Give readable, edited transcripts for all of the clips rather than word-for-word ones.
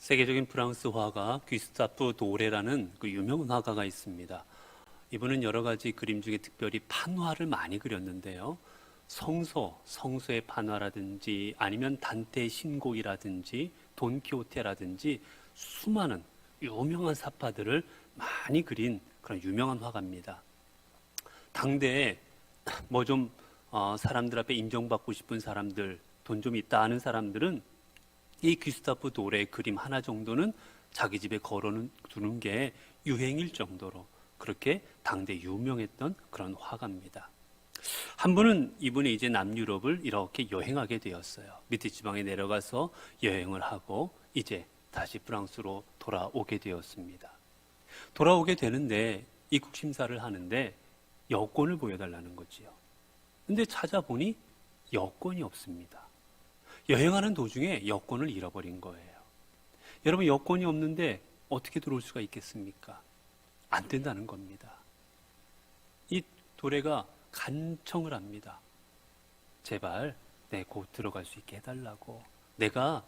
세계적인 프랑스 화가 귀스타프 도레라는 그 유명한 화가가 있습니다. 이분은 여러 가지 그림 중에 특별히 판화를 많이 그렸는데요. 성소의 판화라든지 아니면 단테의 신곡이라든지 돈키호테라든지 수많은 유명한 사파들을 많이 그린 그런 유명한 화가입니다. 당대에 좀 사람들 앞에 인정받고 싶은 사람들, 돈 좀 있다 하는 사람들은 이 귀스타프 도레의 그림 하나 정도는 자기 집에 걸어두는 게 유행일 정도로 그렇게 당대 유명했던 그런 화가입니다. 한 번은 이분이 이제 남유럽을 이렇게 여행하게 되었어요. 밑에 지방에 내려가서 여행을 하고 이제 다시 프랑스로 돌아오게 되었습니다. 돌아오게 되는데 입국 심사를 하는데 여권을 보여달라는 거지요. 근데 찾아보니 여권이 없습니다. 여행하는 도중에 여권을 잃어버린 거예요. 여러분, 여권이 없는데 어떻게 들어올 수가 있겠습니까? 안 된다는 겁니다. 이 도레가 간청을 합니다. 제발 곧 들어갈 수 있게 해달라고. 내가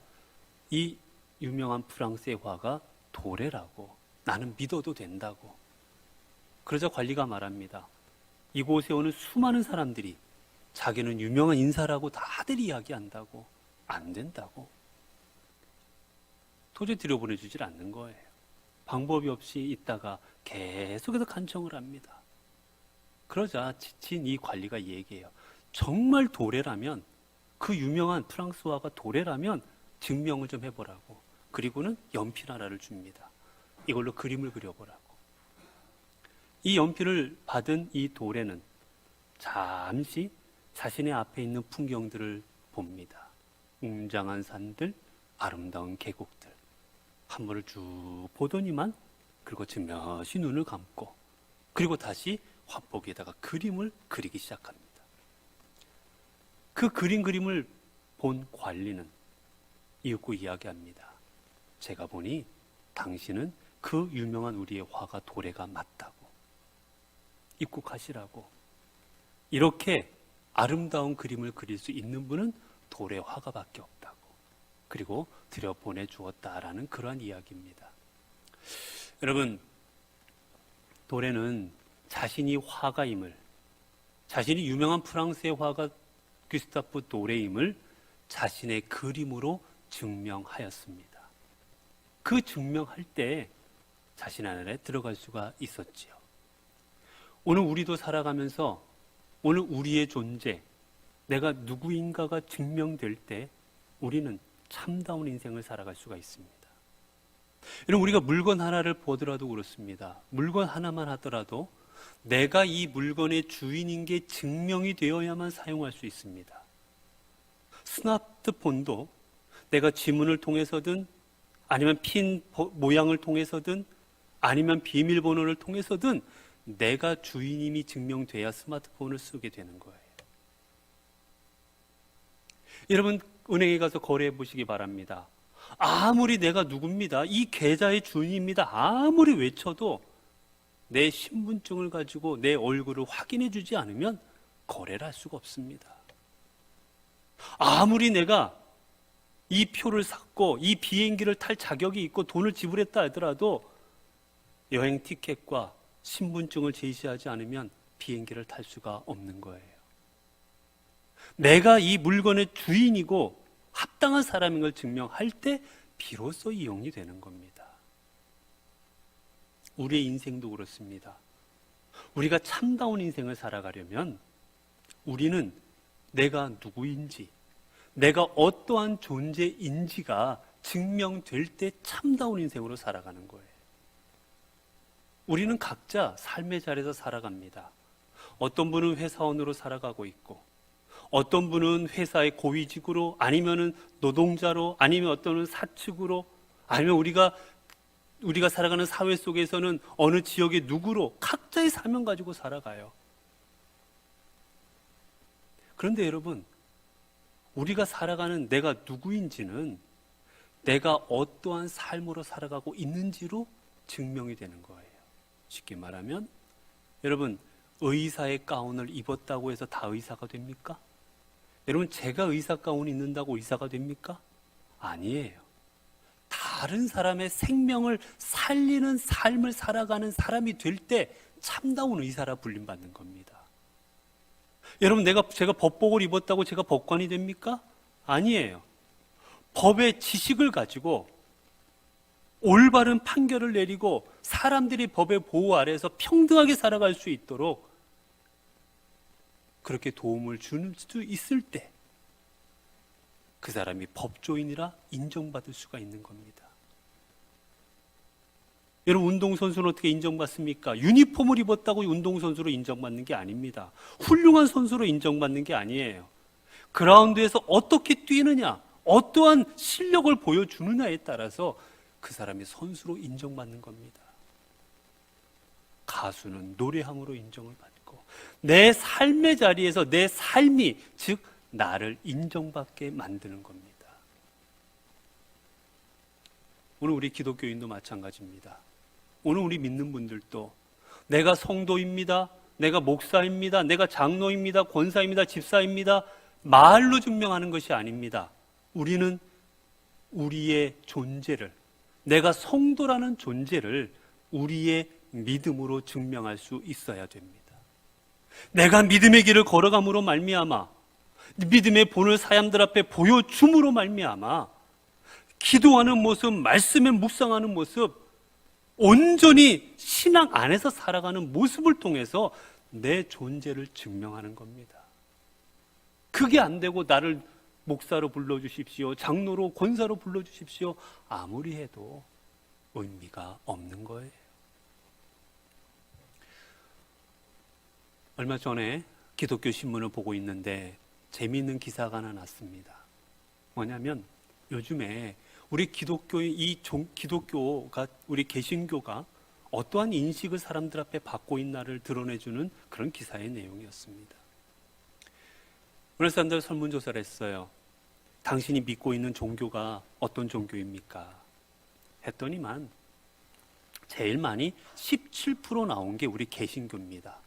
이 유명한 프랑스의 화가 도레라고. 나는 믿어도 된다고. 그러자 관리가 말합니다. 이곳에 오는 수많은 사람들이 자기는 유명한 인사라고 다들 이야기한다고. 안 된다고. 도저히 들여보내주질 않는 거예요. 방법이 없이 있다가 계속해서 간청을 합니다. 그러자 지친 이 관리가 얘기해요. 정말 도레라면, 그 유명한 프랑스 화가 도레라면 증명을 좀 해보라고. 그리고는 연필 하나를 줍니다. 이걸로 그림을 그려보라고. 이 연필을 받은 이 도레는 잠시 자신의 앞에 있는 풍경들을 봅니다. 웅장한 산들, 아름다운 계곡들. 한 번을 쭉 보더니만 그리고 즉몇이 눈을 감고 그리고 다시 화법에다가 그림을 그리기 시작합니다. 그 그림을 본 관리는 이윽고 이야기합니다. 제가 보니 당신은 그 유명한 우리의 화가 도레가 맞다고. 입국하시라고. 이렇게 아름다운 그림을 그릴 수 있는 분은 도레 화가밖에 없다고. 그리고 들여보내 주었다라는 그러한 이야기입니다. 여러분, 도레는 자신이 화가임을, 자신이 유명한 프랑스의 화가 귀스타프 도레임을 자신의 그림으로 증명하였습니다. 그 증명할 때 자신 안에 들어갈 수가 있었지요. 오늘 우리도 살아가면서 오늘 우리의 존재, 내가 누구인가가 증명될 때 우리는 참다운 인생을 살아갈 수가 있습니다. 여러분, 우리가 물건 하나를 보더라도 그렇습니다. 물건 하나만 하더라도 내가 이 물건의 주인인 게 증명이 되어야만 사용할 수 있습니다. 스마트폰도 내가 지문을 통해서든 아니면 핀 모양을 통해서든 아니면 비밀번호를 통해서든 내가 주인임이 증명돼야 스마트폰을 쓰게 되는 거예요. 여러분, 은행에 가서 거래해 보시기 바랍니다. 아무리 내가 누굽니다, 이 계좌의 주인입니다, 아무리 외쳐도 내 신분증을 가지고 내 얼굴을 확인해 주지 않으면 거래를 할 수가 없습니다. 아무리 내가 이 표를 샀고 이 비행기를 탈 자격이 있고 돈을 지불했다 하더라도 여행 티켓과 신분증을 제시하지 않으면 비행기를 탈 수가 없는 거예요. 내가 이 물건의 주인이고 합당한 사람인 걸 증명할 때 비로소 이용이 되는 겁니다. 우리의 인생도 그렇습니다. 우리가 참다운 인생을 살아가려면 우리는 내가 누구인지, 내가 어떠한 존재인지가 증명될 때 참다운 인생으로 살아가는 거예요. 우리는 각자 삶의 자리에서 살아갑니다. 어떤 분은 회사원으로 살아가고 있고, 어떤 분은 회사의 고위직으로, 아니면은 노동자로, 아니면 어떤 분은 사측으로, 아니면 우리가 살아가는 사회 속에서는 어느 지역의 누구로 각자의 사명 가지고 살아가요. 그런데 여러분, 우리가 살아가는 내가 누구인지는 내가 어떠한 삶으로 살아가고 있는지로 증명이 되는 거예요. 쉽게 말하면 여러분, 의사의 가운을 입었다고 해서 다 의사가 됩니까? 여러분, 제가 의사 가운 입는다고 의사가 됩니까? 아니에요. 다 다른 사람의 생명을 살리는 삶을 살아가는 사람이 될 때 참다운 의사라 불림받는 겁니다. 여러분, 제가 법복을 입었다고 제가 법관이 됩니까? 아니에요. 법의 지식을 가지고 올바른 판결을 내리고 사람들이 법의 보호 아래에서 평등하게 살아갈 수 있도록 그렇게 도움을 줄 수 있을 때 그 사람이 법조인이라 인정받을 수가 있는 겁니다. 여러분, 운동선수는 어떻게 인정받습니까? 유니폼을 입었다고 운동선수로 인정받는 게 아닙니다. 훌륭한 선수로 인정받는 게 아니에요. 그라운드에서 어떻게 뛰느냐, 어떠한 실력을 보여주느냐에 따라서 그 사람이 선수로 인정받는 겁니다. 가수는 노래함으로 인정을 받고 내 삶의 자리에서 내 삶이, 즉 나를 인정받게 만드는 겁니다. 오늘 우리 기독교인도 마찬가지입니다. 오늘 우리 믿는 분들도 내가 성도입니다, 내가 목사입니다, 내가 장로입니다, 권사입니다, 집사입니다 말로 증명하는 것이 아닙니다. 우리는 우리의 존재를, 내가 성도라는 존재를 우리의 믿음으로 증명할 수 있어야 됩니다. 내가 믿음의 길을 걸어감으로 말미암아, 믿음의 본을 사람들 앞에 보여줌으로 말미암아 기도하는 모습, 말씀에 묵상하는 모습, 온전히 신앙 안에서 살아가는 모습을 통해서 내 존재를 증명하는 겁니다. 그게 안 되고 나를 목사로 불러주십시오, 장로로, 권사로 불러주십시오 아무리 해도 의미가 없는 거예요. 얼마 전에 기독교 신문을 보고 있는데 재미있는 기사가 하나 났습니다. 뭐냐면 요즘에 우리 기독교가, 우리 개신교가 어떠한 인식을 사람들 앞에 받고 있나를 드러내주는 그런 기사의 내용이었습니다. 오늘 사람들 설문조사를 했어요. 당신이 믿고 있는 종교가 어떤 종교입니까? 했더니만 제일 많이 17% 나온 게 우리 개신교입니다.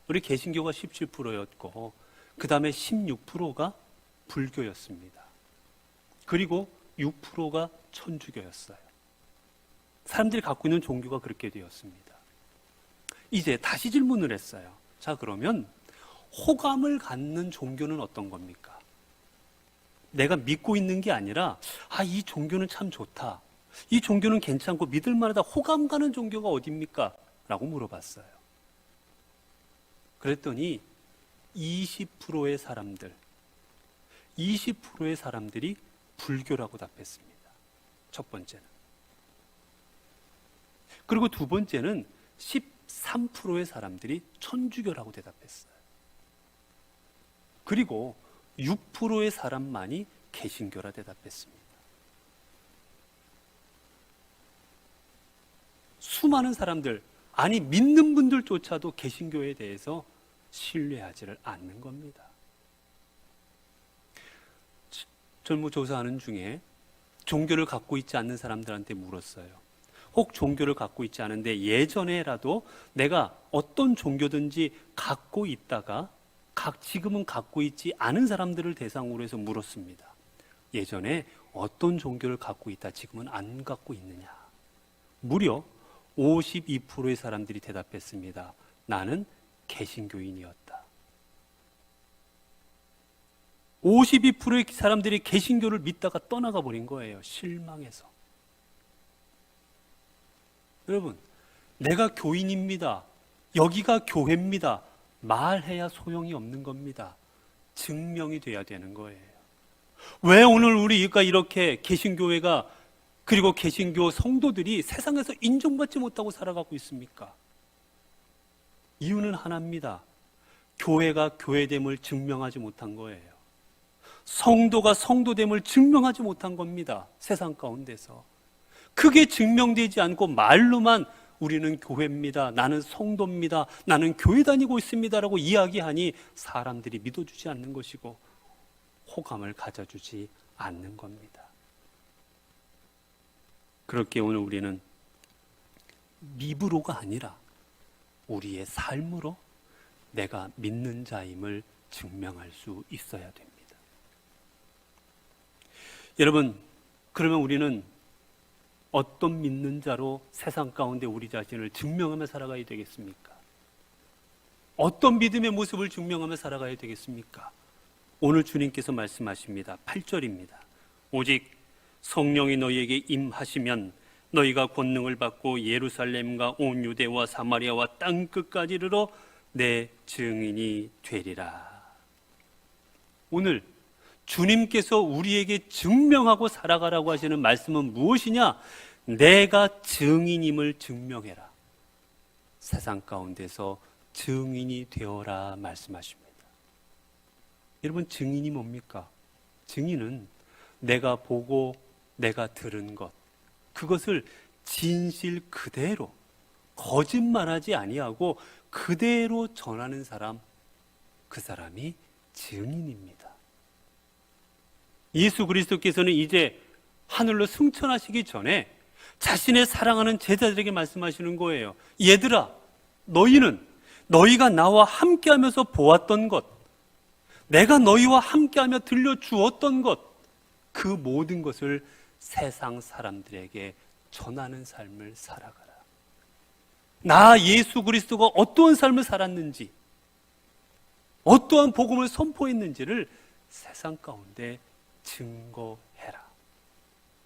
우리 개신교가 17%였고 그 다음에 16%가 불교였습니다. 그리고 6%가 천주교였어요. 사람들이 갖고 있는 종교가 그렇게 되었습니다. 이제 다시 질문을 했어요. 자, 그러면 호감을 갖는 종교는 어떤 겁니까? 내가 믿고 있는 게 아니라 이 종교는 참 좋다, 이 종교는 괜찮고 믿을 만하다, 호감 가는 종교가 어디입니까? 라고 물어봤어요. 그랬더니 20%의 사람들이 불교라고 답했습니다. 첫 번째는. 그리고 두 번째는 13%의 사람들이 천주교라고 대답했어요. 그리고 6%의 사람만이 개신교라 대답했습니다. 수많은 사람들, 아니 믿는 분들조차도 개신교에 대해서 신뢰하지를 않는 겁니다. 설문조사하는 중에 종교를 갖고 있지 않는 사람들한테 물었어요. 혹 종교를 갖고 있지 않은데 예전에라도 내가 어떤 종교든지 갖고 있다가 지금은 갖고 있지 않은 사람들을 대상으로 해서 물었습니다. 예전에 어떤 종교를 갖고 있다, 지금은 안 갖고 있느냐? 무려 52%의 사람들이 대답했습니다. 나는 개신교인이었다. 52%의 사람들이 개신교를 믿다가 떠나가 버린 거예요. 실망해서. 여러분, 내가 교인입니다, 여기가 교회입니다 말해야 소용이 없는 겁니다. 증명이 돼야 되는 거예요. 왜 오늘 우리가 이렇게 개신교회가, 그리고 개신교 성도들이 세상에서 인정받지 못하고 살아가고 있습니까? 이유는 하나입니다. 교회가 교회됨을 증명하지 못한 거예요. 성도가 성도됨을 증명하지 못한 겁니다. 세상 가운데서. 그게 증명되지 않고 말로만 우리는 교회입니다, 나는 성도입니다, 나는 교회 다니고 있습니다 라고 이야기하니 사람들이 믿어주지 않는 것이고 호감을 가져주지 않는 겁니다. 그렇게 오늘 우리는 입으로가 아니라 우리의 삶으로 내가 믿는 자임을 증명할 수 있어야 됩니다. 여러분, 그러면 우리는 어떤 믿는 자로 세상 가운데 우리 자신을 증명하며 살아가야 되겠습니까? 어떤 믿음의 모습을 증명하며 살아가야 되겠습니까? 오늘 주님께서 말씀하십니다. 8절입니다. 오직 성령이 너희에게 임하시면 너희가 권능을 받고 예루살렘과 온 유대와 사마리아와 땅 끝까지 이르러 내 증인이 되리라. 오늘 주님께서 우리에게 증명하고 살아가라고 하시는 말씀은 무엇이냐? 내가 증인임을 증명해라. 세상 가운데서 증인이 되어라 말씀하십니다. 여러분, 증인이 뭡니까? 증인은 내가 보고 내가 들은 것, 그것을 진실 그대로 거짓말하지 아니하고 그대로 전하는 사람, 그 사람이 증인입니다. 예수 그리스도께서는 이제 하늘로 승천하시기 전에 자신의 사랑하는 제자들에게 말씀하시는 거예요. 얘들아, 너희가 나와 함께하면서 보았던 것, 내가 너희와 함께하며 들려주었던 것, 그 모든 것을 세상 사람들에게 전하는 삶을 살아가라. 나 예수 그리스도가 어떠한 삶을 살았는지, 어떠한 복음을 선포했는지를 세상 가운데 증거해라.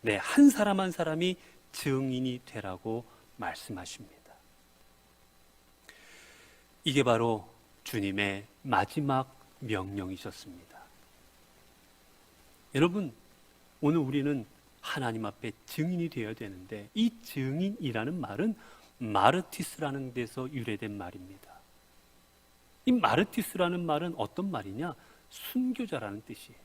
네, 한 사람 한 사람이 증인이 되라고 말씀하십니다. 이게 바로 주님의 마지막 명령이셨습니다. 여러분, 오늘 우리는 하나님 앞에 증인이 되어야 되는데, 이 증인이라는 말은 마르티스라는 데서 유래된 말입니다. 이 마르티스라는 말은 어떤 말이냐? 순교자라는 뜻이에요.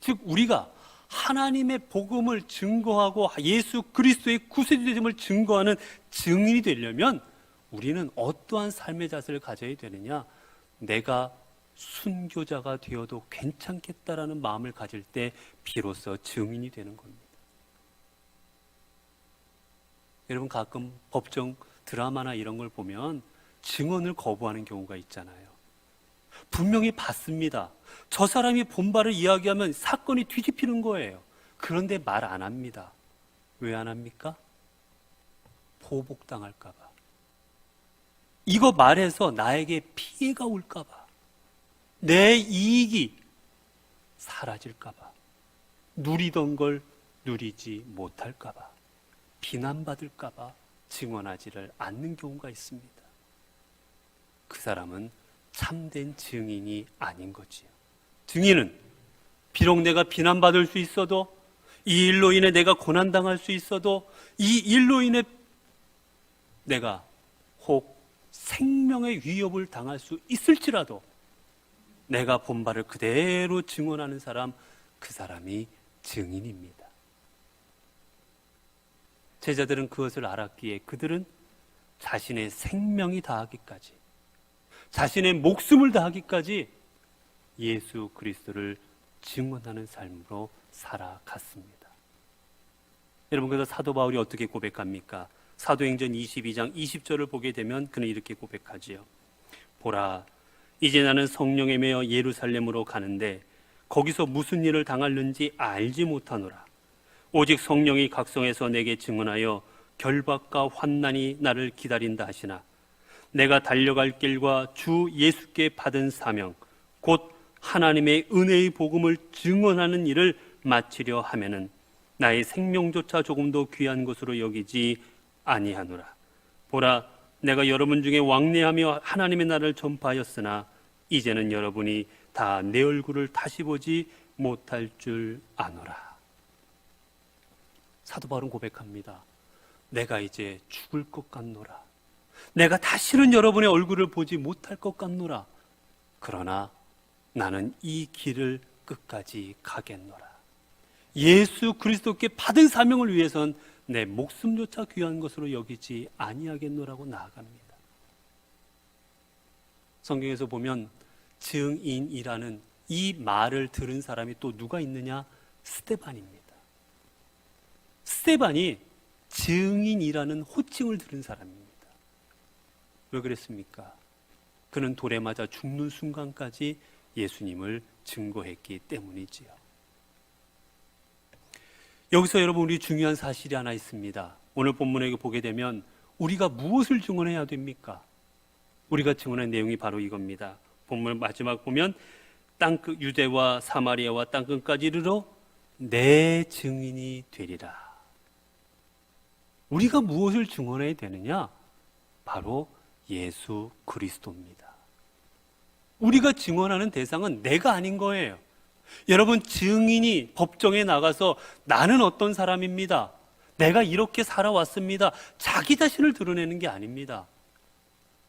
즉, 우리가 하나님의 복음을 증거하고 예수 그리스도의 구세주됨을 증거하는 증인이 되려면 우리는 어떠한 삶의 자세를 가져야 되느냐? 내가 순교자가 되어도 괜찮겠다라는 마음을 가질 때 비로소 증인이 되는 겁니다. 여러분, 가끔 법정 드라마나 이런 걸 보면 증언을 거부하는 경우가 있잖아요. 분명히 봤습니다. 저 사람이 본 바를 이야기하면 사건이 뒤집히는 거예요. 그런데 말 안 합니다. 왜 안 합니까? 보복당할까 봐. 이거 말해서 나에게 피해가 올까 봐. 내 이익이 사라질까 봐. 누리던 걸 누리지 못할까 봐. 비난받을까 봐 증언하지를 않는 경우가 있습니다. 그 사람은 참된 증인이 아닌 거지요. 증인은 비록 내가 비난받을 수 있어도, 이 일로 인해 내가 고난당할 수 있어도, 이 일로 인해 내가 혹 생명의 위협을 당할 수 있을지라도 내가 본 바를 그대로 증언하는 사람, 그 사람이 증인입니다. 제자들은 그것을 알았기에 그들은 자신의 생명이 다하기까지, 자신의 목숨을 다하기까지 예수 그리스도를 증언하는 삶으로 살아갔습니다. 여러분, 그래서 사도 바울이 어떻게 고백합니까? 사도행전 22장 20절을 보게 되면 그는 이렇게 고백하지요. 보라, 이제 나는 성령에 매여 예루살렘으로 가는데 거기서 무슨 일을 당할는지 알지 못하노라. 오직 성령이 각성해서 내게 증언하여 결박과 환난이 나를 기다린다 하시나 내가 달려갈 길과 주 예수께 받은 사명 곧 하나님의 은혜의 복음을 증언하는 일을 마치려 하면은 나의 생명조차 조금도 귀한 것으로 여기지 아니하노라. 보라, 내가 여러분 중에 왕래하며 하나님의 나라를 전파하였으나 이제는 여러분이 다 내 얼굴을 다시 보지 못할 줄 아노라. 사도 바울은 고백합니다. 내가 이제 죽을 것 같노라. 내가 다시는 여러분의 얼굴을 보지 못할 것 같노라. 그러나 나는 이 길을 끝까지 가겠노라. 예수 그리스도께 받은 사명을 위해선 내 목숨조차 귀한 것으로 여기지 아니하겠노라고 나아갑니다. 성경에서 보면 증인이라는 이 말을 들은 사람이 또 누가 있느냐? 스데반입니다. 스데반이 증인이라는 호칭을 들은 사람입니다. 왜 그랬습니까? 그는 돌에 맞아 죽는 순간까지 예수님을 증거했기 때문이지요. 여기서 여러분 우리 중요한 사실이 하나 있습니다. 오늘 본문에 보게 되면 우리가 무엇을 증언해야 됩니까? 우리가 증언할 내용이 바로 이겁니다. 본문 마지막 보면 땅끝 유대와 사마리아와 땅끝까지 이르러 내 증인이 되리라. 우리가 무엇을 증언해야 되느냐? 바로 예수 그리스도입니다. 우리가 증언하는 대상은 내가 아닌 거예요. 여러분, 증인이 법정에 나가서 나는 어떤 사람입니다, 내가 이렇게 살아왔습니다, 자기 자신을 드러내는 게 아닙니다.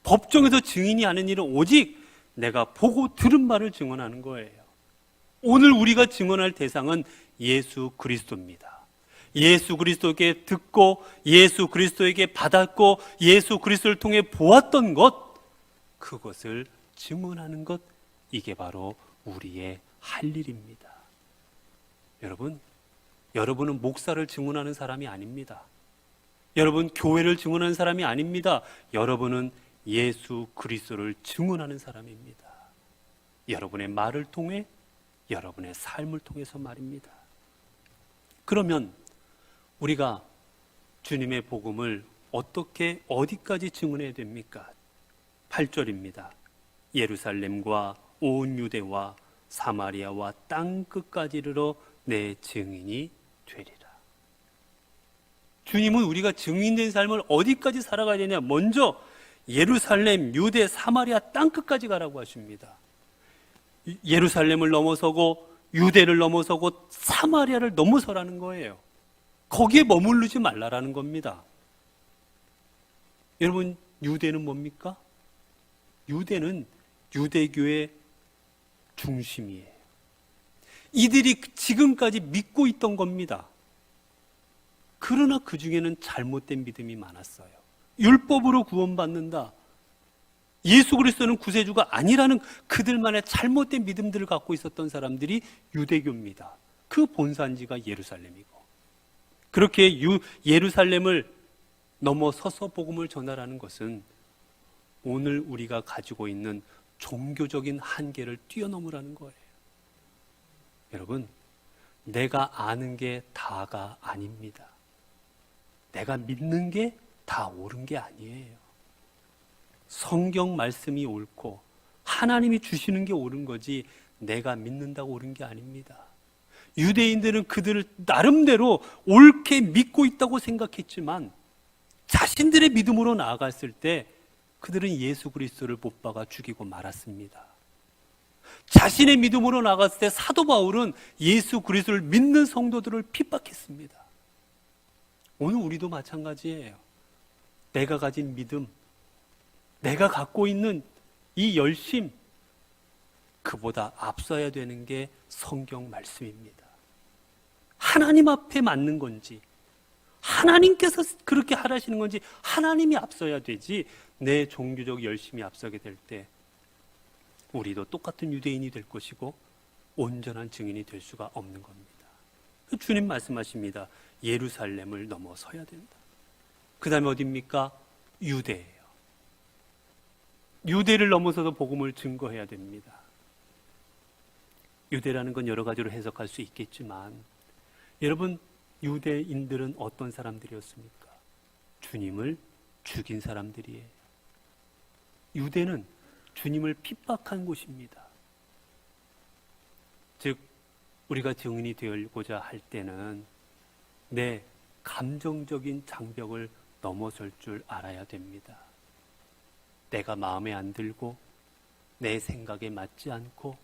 법정에서 증인이 하는 일은 오직 내가 보고 들은 말을 증언하는 거예요. 오늘 우리가 증언할 대상은 예수 그리스도입니다. 예수 그리스도에게 듣고 예수 그리스도에게 받았고 예수 그리스도를 통해 보았던 것, 그것을 증언하는 것, 이게 바로 우리의 할 일입니다. 여러분은 목사를 증언하는 사람이 아닙니다. 여러분, 교회를 증언하는 사람이 아닙니다. 여러분은 예수 그리스도를 증언하는 사람입니다. 여러분의 말을 통해, 여러분의 삶을 통해서 말입니다. 그러면 우리가 주님의 복음을 어떻게, 어디까지 증언해야 됩니까? 8절입니다. 예루살렘과 온 유대와 사마리아와 땅 끝까지 이르러 내 증인이 되리라. 주님은 우리가 증인된 삶을 어디까지 살아가야 되냐? 먼저 예루살렘, 유대, 사마리아 땅 끝까지 가라고 하십니다. 예루살렘을 넘어서고 유대를 넘어서고 사마리아를 넘어서라는 거예요. 거기에 머무르지 말라라는 겁니다. 여러분, 유대는 뭡니까? 유대는 유대교의 중심이에요. 이들이 지금까지 믿고 있던 겁니다. 그러나 그 중에는 잘못된 믿음이 많았어요. 율법으로 구원받는다, 예수 그리스도는 구세주가 아니라는 그들만의 잘못된 믿음들을 갖고 있었던 사람들이 유대교입니다. 그 본산지가 예루살렘이고, 그렇게 예루살렘을 넘어서서 복음을 전하라는 것은 오늘 우리가 가지고 있는 종교적인 한계를 뛰어넘으라는 거예요. 여러분, 내가 아는 게 다가 아닙니다. 내가 믿는 게 다 옳은 게 아니에요. 성경 말씀이 옳고 하나님이 주시는 게 옳은 거지 내가 믿는다고 옳은 게 아닙니다. 유대인들은 그들을 나름대로 옳게 믿고 있다고 생각했지만 자신들의 믿음으로 나아갔을 때 그들은 예수 그리스도를 못 박아 죽이고 말았습니다. 자신의 믿음으로 나갔을 때 사도 바울은 예수 그리스도를 믿는 성도들을 핍박했습니다. 오늘 우리도 마찬가지예요. 내가 가진 믿음, 내가 갖고 있는 이 열심, 그보다 앞서야 되는 게 성경 말씀입니다. 하나님 앞에 맞는 건지, 하나님께서 그렇게 하라시는 건지 하나님이 앞서야 되지, 내 종교적 열심이 앞서게 될 때 우리도 똑같은 유대인이 될 것이고 온전한 증인이 될 수가 없는 겁니다. 주님 말씀하십니다. 예루살렘을 넘어서야 된다. 그 다음에 어디입니까? 유대예요. 유대를 넘어서서 복음을 증거해야 됩니다. 유대라는 건 여러 가지로 해석할 수 있겠지만, 여러분, 유대인들은 어떤 사람들이었습니까? 주님을 죽인 사람들이에요. 유대는 주님을 핍박한 곳입니다. 즉, 우리가 증인이 되고자 할 때는 내 감정적인 장벽을 넘어설 줄 알아야 됩니다. 내가 마음에 안 들고 내 생각에 맞지 않고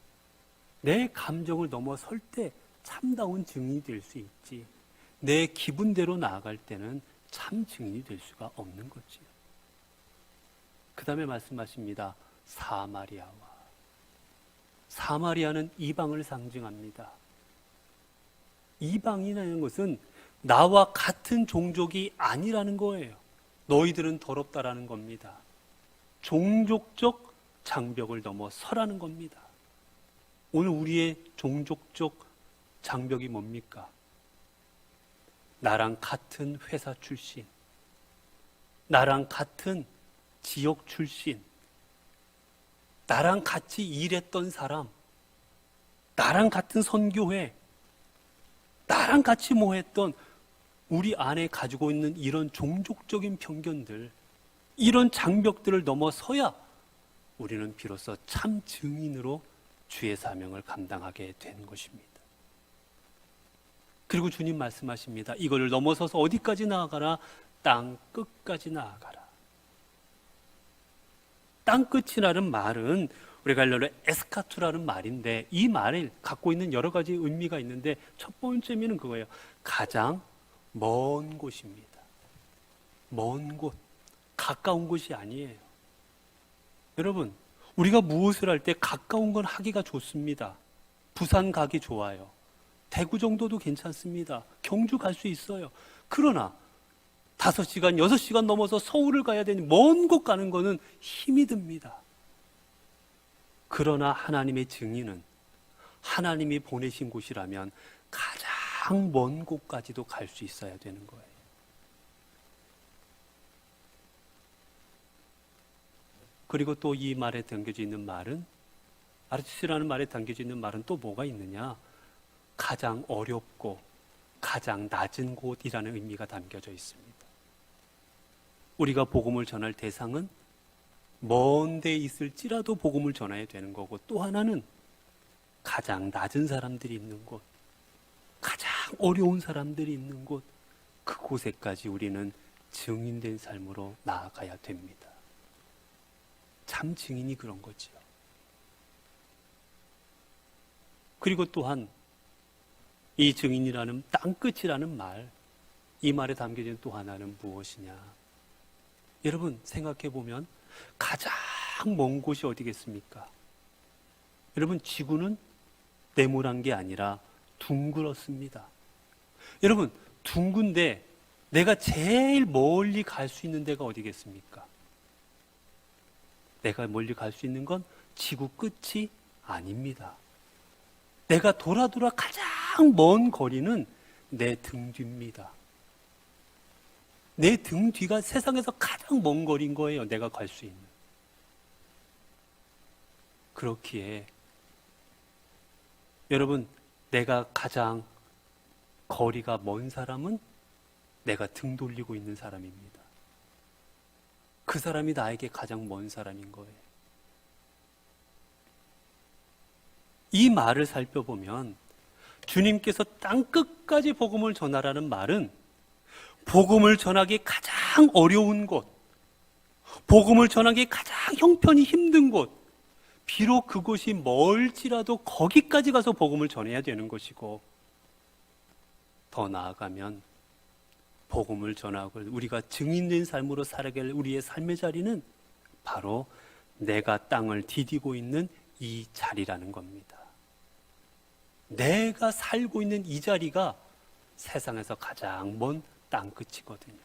내 감정을 넘어설 때 참다운 증인이 될 수 있지, 내 기분대로 나아갈 때는 참 증인이 될 수가 없는 거지요. 그 다음에 말씀하십니다. 사마리아는 이방을 상징합니다. 이방이라는 것은 나와 같은 종족이 아니라는 거예요. 너희들은 더럽다라는 겁니다. 종족적 장벽을 넘어서라는 겁니다. 오늘 우리의 종족적 장벽이 뭡니까? 나랑 같은 회사 출신, 나랑 같은 지역 출신, 나랑 같이 일했던 사람, 나랑 같은 선교회, 나랑 같이 모했던 우리 안에 가지고 있는 이런 종족적인 편견들, 이런 장벽들을 넘어서야 우리는 비로소 참 증인으로 주의 사명을 감당하게 된 것입니다. 그리고 주님 말씀하십니다. 이거를 넘어서서 어디까지 나아가라? 땅 끝까지 나아가라. 땅 끝이라는 말은 우리가 알려로 에스카투라는 말인데, 이 말을 갖고 있는 여러 가지 의미가 있는데 첫 번째 의미는 그거예요. 가장 먼 곳입니다. 먼 곳, 가까운 곳이 아니에요. 여러분, 우리가 무엇을 할 때 가까운 건 하기가 좋습니다. 부산 가기 좋아요. 대구 정도도 괜찮습니다. 경주 갈 수 있어요. 그러나 5시간, 6시간 넘어서 서울을 가야 되니 먼 곳 가는 거는 힘이 듭니다. 그러나 하나님의 증인은 하나님이 보내신 곳이라면 가장 먼 곳까지도 갈 수 있어야 되는 거예요. 그리고 또 이 말에 담겨져 있는 말은, 아르치스라는 말에 담겨져 있는 말은 또 뭐가 있느냐? 가장 어렵고 가장 낮은 곳이라는 의미가 담겨져 있습니다. 우리가 복음을 전할 대상은 먼 데 있을지라도 복음을 전해야 되는 거고, 또 하나는 가장 낮은 사람들이 있는 곳, 가장 어려운 사람들이 있는 곳, 그곳에까지 우리는 증인된 삶으로 나아가야 됩니다. 참 증인이 그런 거지요. 그리고 또한 이 증인이라는 땅끝이라는 말, 이 말에 담겨진 또 하나는 무엇이냐? 여러분 생각해 보면 가장 먼 곳이 어디겠습니까? 여러분, 지구는 네모난 게 아니라 둥그렇습니다. 여러분, 둥근데 내가 제일 멀리 갈 수 있는 데가 어디겠습니까? 내가 멀리 갈 수 있는 건 지구 끝이 아닙니다. 내가 돌아 가장 먼 거리는 내 등 뒤입니다. 내 등 뒤가 세상에서 가장 먼 거리인 거예요. 내가 갈 수 있는. 그렇기에 여러분, 내가 가장 거리가 먼 사람은 내가 등 돌리고 있는 사람입니다. 그 사람이 나에게 가장 먼 사람인 거예요. 이 말을 살펴보면 주님께서 땅 끝까지 복음을 전하라는 말은 복음을 전하기 가장 어려운 곳, 복음을 전하기 가장 형편이 힘든 곳, 비록 그곳이 멀지라도 거기까지 가서 복음을 전해야 되는 것이고, 더 나아가면 복음을 전하고 우리가 증인된 삶으로 살아가게 할 우리의 삶의 자리는 바로 내가 땅을 디디고 있는 이 자리라는 겁니다. 내가 살고 있는 이 자리가 세상에서 가장 먼 땅끝이거든요.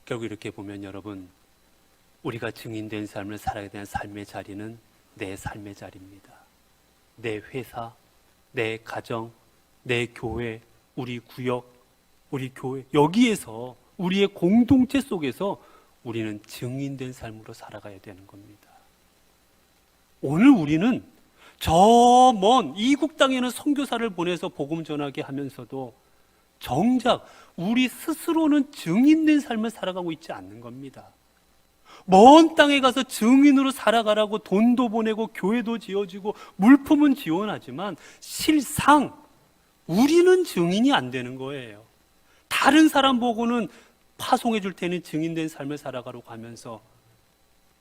결국 이렇게 보면 여러분, 우리가 증인된 삶을 살아야 되는 삶의 자리는 내 삶의 자리입니다. 내 회사, 내 가정, 내 교회, 우리 구역, 우리 교회, 여기에서 우리의 공동체 속에서 우리는 증인된 삶으로 살아가야 되는 겁니다. 오늘 우리는 저 먼 이국 땅에는 선교사를 보내서 복음 전하게 하면서도 정작 우리 스스로는 증인된 삶을 살아가고 있지 않는 겁니다. 먼 땅에 가서 증인으로 살아가라고 돈도 보내고 교회도 지어지고 물품은 지원하지만 실상 우리는 증인이 안 되는 거예요. 다른 사람 보고는 파송해 줄 테니 증인된 삶을 살아가려고 하면서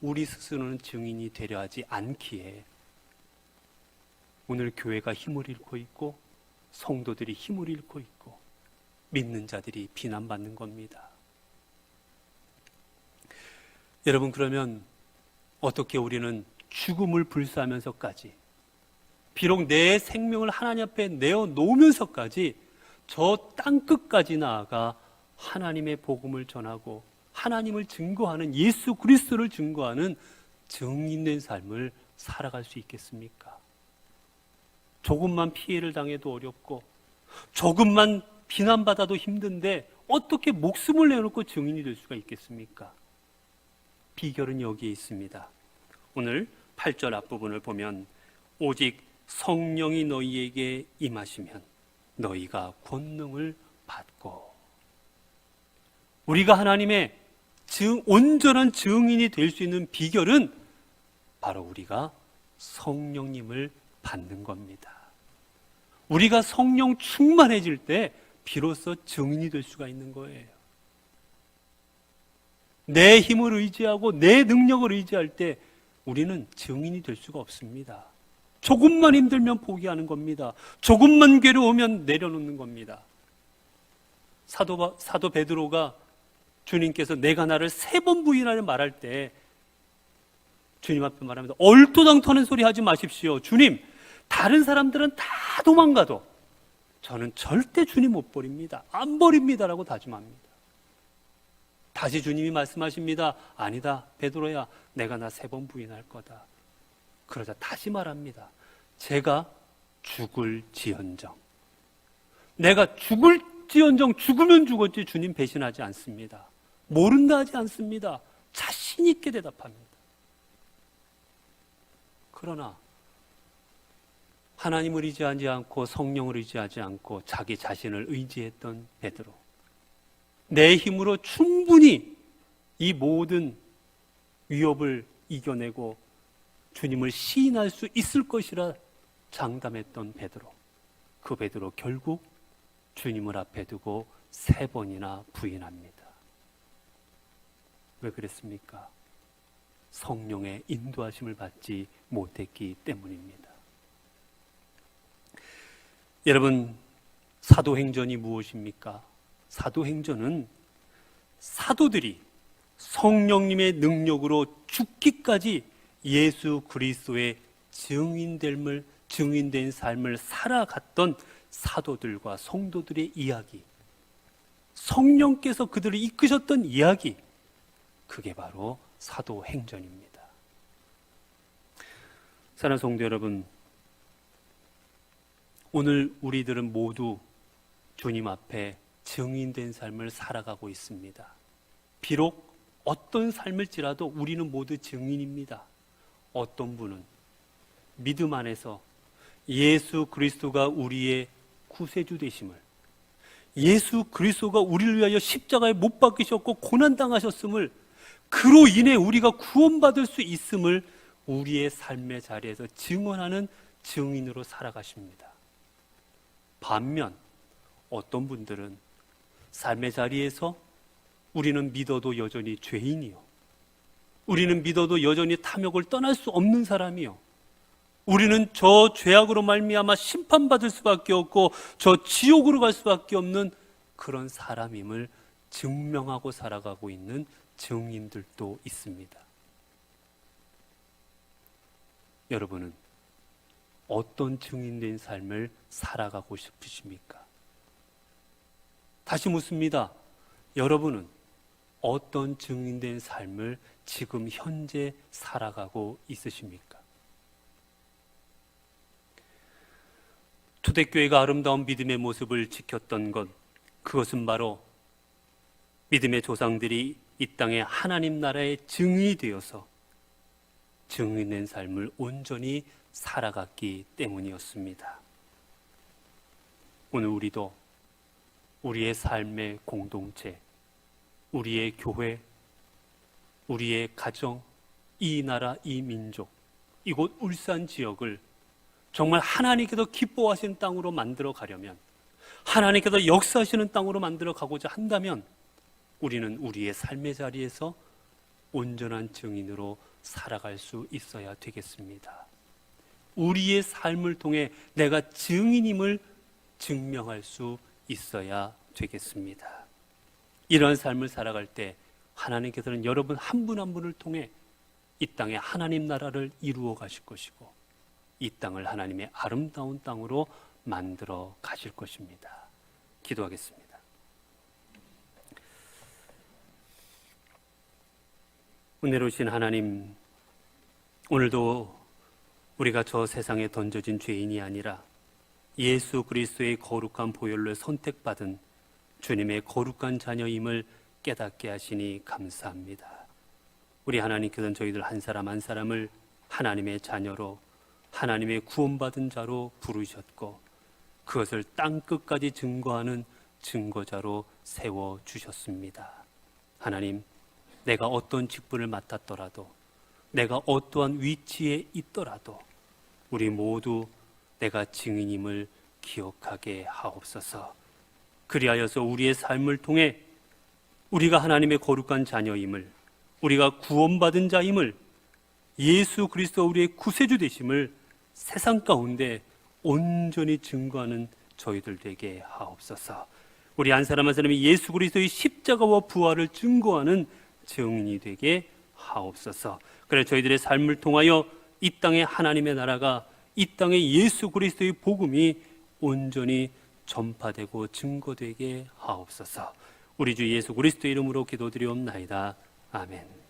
우리 스스로는 증인이 되려 하지 않기에 오늘 교회가 힘을 잃고 있고 성도들이 힘을 잃고 있고 믿는 자들이 비난받는 겁니다. 여러분, 그러면 어떻게 우리는 죽음을 불사하면서까지, 비록 내 생명을 하나님 앞에 내어놓으면서까지 저 땅끝까지 나아가 하나님의 복음을 전하고 하나님을 증거하는, 예수 그리스도를 증거하는 증인된 삶을 살아갈 수 있겠습니까? 조금만 피해를 당해도 어렵고 조금만 비난받아도 힘든데 어떻게 목숨을 내놓고 증인이 될 수가 있겠습니까? 비결은 여기에 있습니다. 오늘 8절 앞부분을 보면 오직 성령이 너희에게 임하시면 너희가 권능을 받고. 우리가 하나님의 온전한 증인이 될 수 있는 비결은 바로 우리가 성령님을 받는 겁니다. 우리가 성령 충만해질 때 비로소 증인이 될 수가 있는 거예요. 내 힘을 의지하고 내 능력을 의지할 때 우리는 증인이 될 수가 없습니다. 조금만 힘들면 포기하는 겁니다. 조금만 괴로우면 내려놓는 겁니다. 사도 베드로가 주님께서 내가 나를 3번 부인하려 말할 때 주님 앞에 말합니다. 얼토당토하는 소리 하지 마십시오. 주님, 다른 사람들은 다 도망가도 저는 절대 주님 못 버립니다. 안 버립니다라고 다짐합니다. 다시 주님이 말씀하십니다. 아니다, 베드로야, 내가 나 3번 부인할 거다. 그러자 다시 말합니다. 제가 죽을지언정. 내가 죽을지언정 죽으면 죽었지 주님 배신하지 않습니다. 모른다 하지 않습니다. 자신 있게 대답합니다. 그러나 하나님을 의지하지 않고 성령을 의지하지 않고 자기 자신을 의지했던 베드로, 내 힘으로 충분히 이 모든 위협을 이겨내고 주님을 시인할 수 있을 것이라 장담했던 베드로, 그 베드로 결국 주님을 앞에 두고 3번이나 부인합니다. 왜 그랬습니까? 성령의 인도하심을 받지 못했기 때문입니다. 여러분, 사도행전이 무엇입니까? 사도행전은 사도들이 성령님의 능력으로 죽기까지 예수 그리스도의 증인된 삶을 살아갔던 사도들과 성도들의 이야기, 성령께서 그들을 이끄셨던 이야기, 그게 바로 사도행전입니다. 사랑하는 성도 여러분, 오늘 우리들은 모두 주님 앞에 증인된 삶을 살아가고 있습니다. 비록 어떤 삶일지라도 우리는 모두 증인입니다. 어떤 분은 믿음 안에서 예수 그리스도가 우리의 구세주 되심을, 예수 그리스도가 우리를 위하여 십자가에 못 박히셨고 고난당하셨음을, 그로 인해 우리가 구원받을 수 있음을 우리의 삶의 자리에서 증언하는 증인으로 살아가십니다. 반면 어떤 분들은 삶의 자리에서 우리는 믿어도 여전히 죄인이요, 우리는 믿어도 여전히 탐욕을 떠날 수 없는 사람이요, 우리는 저 죄악으로 말미암아 심판받을 수밖에 없고 저 지옥으로 갈 수밖에 없는 그런 사람임을 증명하고 살아가고 있는 증인들도 있습니다. 여러분은 어떤 증인된 삶을 살아가고 싶으십니까? 다시 묻습니다. 여러분은 어떤 증인된 삶을 지금 현재 살아가고 있으십니까? 초대교회가 아름다운 믿음의 모습을 지켰던 것, 그것은 바로 믿음의 조상들이 이 땅에 하나님 나라의 증인이 되어서 증인된 삶을 온전히 살아갔기 때문이었습니다. 오늘 우리도 우리의 삶의 공동체, 우리의 교회, 우리의 가정, 이 나라, 이 민족, 이곳 울산 지역을 정말 하나님께서 기뻐하시는 땅으로 만들어 가려면, 하나님께서 역사하시는 땅으로 만들어 가고자 한다면 우리는 우리의 삶의 자리에서 온전한 증인으로 살아갈 수 있어야 되겠습니다. 우리의 삶을 통해 내가 증인임을 증명할 수 있어야 되겠습니다. 이런 삶을 살아갈 때 하나님께서는 여러분 한 분 한 분을 통해 이 땅에 하나님 나라를 이루어 가실 것이고 이 땅을 하나님의 아름다운 땅으로 만들어 가실 것입니다. 기도하겠습니다. 은혜로우신 하나님, 오늘도 우리가 저 세상에 던져진 죄인이 아니라 예수 그리스도의 거룩한 보혈로 선택받은 주님의 거룩한 자녀임을 깨닫게 하시니 감사합니다. 우리 하나님께서는 저희들 한 사람 한 사람을 하나님의 자녀로, 하나님의 구원받은 자로 부르셨고 그것을 땅끝까지 증거하는 증거자로 세워주셨습니다. 하나님, 내가 어떤 직분을 맡았더라도, 내가 어떠한 위치에 있더라도 우리 모두 내가 증인임을 기억하게 하옵소서. 그리하여서 우리의 삶을 통해 우리가 하나님의 거룩한 자녀임을, 우리가 구원받은 자임을, 예수 그리스도 우리의 구세주 되심을 세상 가운데 온전히 증거하는 저희들 되게 하옵소서. 우리 한 사람 한 사람이 예수 그리스도의 십자가와 부활을 증거하는 증인이 되게 하옵소서. 그래 저희들의 삶을 통하여 이 땅에 하나님의 나라가, 이 땅에 예수 그리스도의 복음이 온전히 전파되고 증거되게 하옵소서. 우리 주 예수 그리스도의 이름으로 기도드리옵나이다. 아멘.